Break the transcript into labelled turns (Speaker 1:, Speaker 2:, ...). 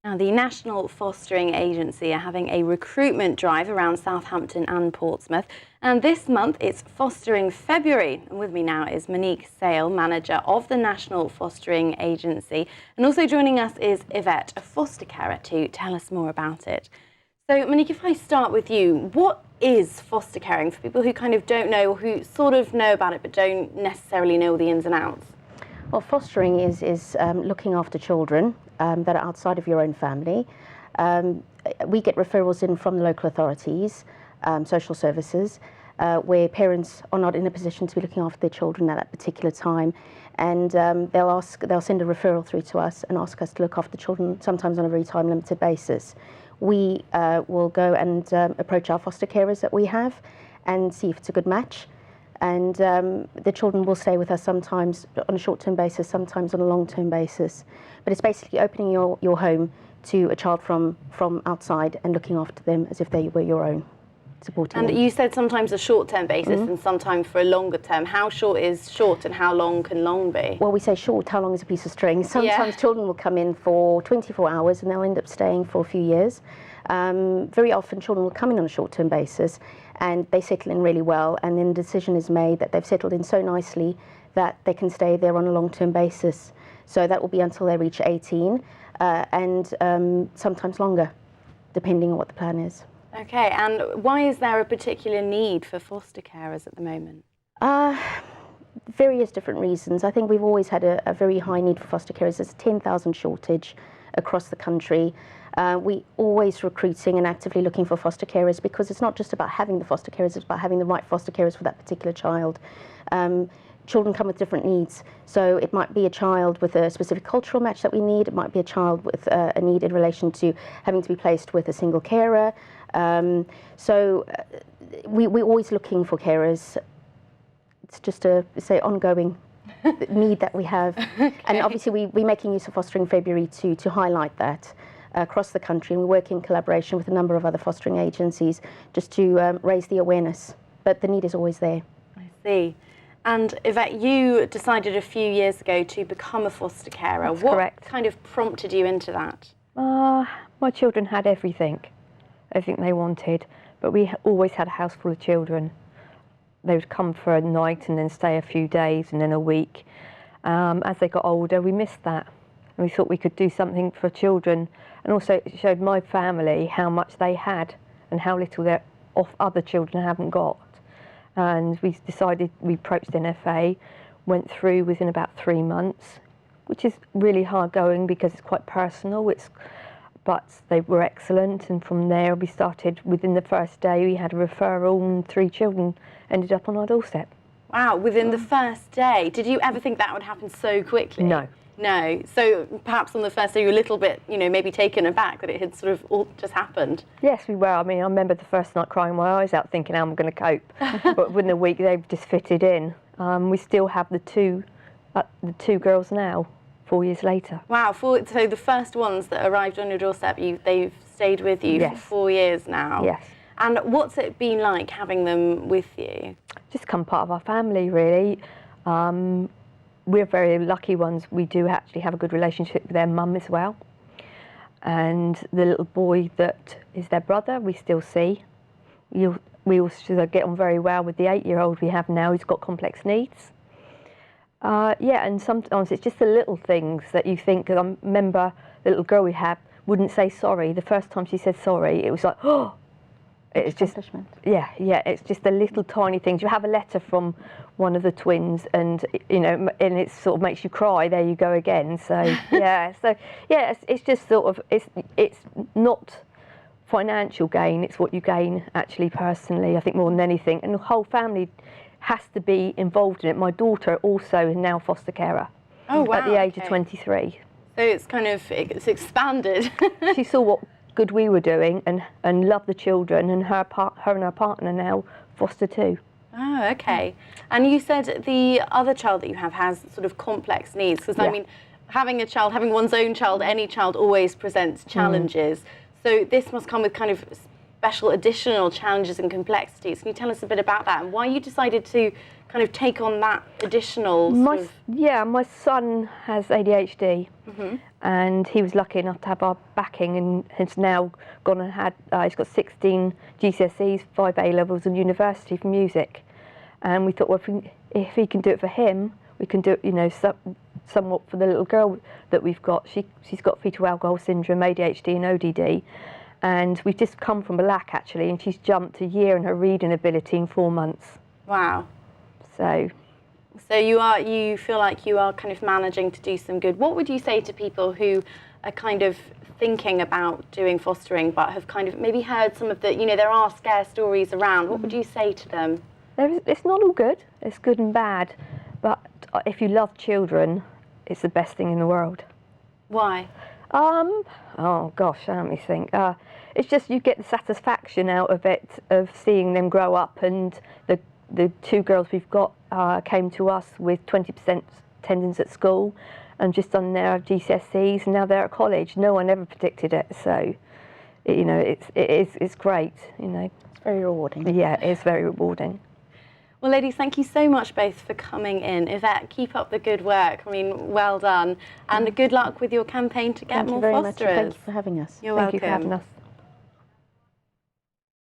Speaker 1: Now, the National Fostering Agency are having a recruitment drive around Southampton and Portsmouth, and this month it's Fostering February. And with me now is Monique, Sale Manager of the National Fostering Agency, and also joining us is Yvette, a foster carer, to tell us more about it. So, Monique, if I start with you, what is foster caring for people who kind of don't know, or who sort of know about it but don't necessarily know the ins and outs?
Speaker 2: Well, fostering is looking after children that are outside of your own family. We get referrals in from the local authorities, social services, where parents are not in a position to be looking after their children at that particular time, and they'll send a referral through to us and ask us to look after children, sometimes on a very time-limited basis. We will go and approach our foster carers that we have and see if it's a good match. And the children will stay with us sometimes on a short-term basis, sometimes on a long-term basis. But it's basically opening your home to a child from outside and looking after them as if they were your own, supporting them.
Speaker 1: And you said sometimes a short-term basis and sometimes for a longer term. How short is short and how long can long be?
Speaker 2: Well, we say short, how long is a piece of string? Sometimes children will come in for 24 hours and they'll end up staying for a few years. Very often children will come in on a short-term basis and they settle in really well, and then the decision is made that they've settled in so nicely that they can stay there on a long-term basis. So that will be until they reach 18 and sometimes longer, depending on what the plan is.
Speaker 1: Okay, and why is there a particular need for foster carers at the moment?
Speaker 2: Various different reasons. I think we've always had a very high need for foster carers. There's a 10,000 shortage across the country. We always recruiting and actively looking for foster carers, because it's not just about having the foster carers, it's about having the right foster carers for that particular child. Children come with different needs, so it might be a child with a specific cultural match that we need, it might be a child with a need in relation to having to be placed with a single carer. So we're always looking for carers. It's just a, say, ongoing need that we have. Okay. And obviously we're making use of Fostering February to highlight that across the country, and we work in collaboration with a number of other fostering agencies just to raise the awareness, but the need is always there.
Speaker 1: I see. And Yvette, you decided a few years ago to become a foster carer.
Speaker 3: That's correct.
Speaker 1: What kind of prompted you into that?
Speaker 3: My children had everything they wanted, but we always had a house full of children. They would come for a night and then stay a few days and then a week. As they got older, we missed that. And we thought we could do something for children, and also it showed my family how much they had and how little their other children haven't got. And we decided, we approached NFA, went through within about 3 months, which is really hard going because it's quite personal. But they were excellent, and from there we started. Within the first day we had a referral and 3 children ended up on our doorstep. Wow,
Speaker 1: within the first day. Did you ever think that would happen so quickly?
Speaker 3: No.
Speaker 1: No. So perhaps on the first day you were a little bit, maybe taken aback that it had sort of all just happened.
Speaker 3: Yes, we were. I mean, I remember the first night crying my eyes out thinking how I'm going to cope. But within a week they've just fitted in. We still have the two girls now, 4 years later.
Speaker 1: Wow, so the first ones that arrived on your doorstep, they've stayed with you for 4 years now?
Speaker 3: Yes.
Speaker 1: And what's it been like having them with you?
Speaker 3: Just become part of our family, really. We're very lucky ones. We do actually have a good relationship with their mum as well. And the little boy that is their brother, we still see. We also get on very well with the 8-year-old we have now, who's got complex needs. And sometimes it's just the little things that you think. Cause I remember the little girl we had wouldn't say sorry. The first time she said sorry, it was like, oh, it's just, it's just the little tiny things. You have a letter from one of the twins, and and it sort of makes you cry. There you go again. So it's just sort of it's not financial gain. It's what you gain actually personally. I think more than anything, and the whole family has to be involved in it. My daughter also is now foster carer.
Speaker 1: Oh wow!
Speaker 3: At the age of 23.
Speaker 1: So it's expanded.
Speaker 3: She saw what good we were doing and loved the children, and her and her partner now foster too.
Speaker 1: Oh, okay. And you said the other child that you have has sort of complex needs, because I mean, having one's own child, any child always presents challenges. So this must come with kind of special additional challenges and complexities. Can you tell us a bit about that and why you decided to kind of take on that additional
Speaker 3: My son has ADHD, and he was lucky enough to have our backing, and has now gone and he's got 16 GCSEs, 5 A-levels and university for music. And we thought, well, if he can do it for him, we can do it, you know, somewhat for the little girl that we've got. She's got fetal alcohol syndrome, ADHD and ODD, and we've just come from Black actually, and she's jumped a year in her reading ability in 4 months.
Speaker 1: Wow.
Speaker 3: So
Speaker 1: you feel like you are kind of managing to do some good. What would you say to people who are kind of thinking about doing fostering but have kind of maybe heard some of the, you know, there are scare stories around. What would you say to them?
Speaker 3: It's not all good. It's good and bad. But if you love children, it's the best thing in the world.
Speaker 1: Why?
Speaker 3: Oh gosh, let me think. It's just you get the satisfaction out of it, of seeing them grow up. And the 2 girls we've got came to us with 20% attendance at school and just done their GCSEs, and now they're at college. No one ever predicted it, so you know it's great. You know,
Speaker 2: It's very rewarding.
Speaker 3: yeah, it's very rewarding.
Speaker 1: Well, ladies, thank you so much both for coming in. Yvette, keep up the good work. I mean, well done. And good luck with your campaign to get more fosterers.
Speaker 2: Thank you very much. Thank you for having us.
Speaker 1: You're
Speaker 3: Thank
Speaker 1: welcome.
Speaker 3: you for having us.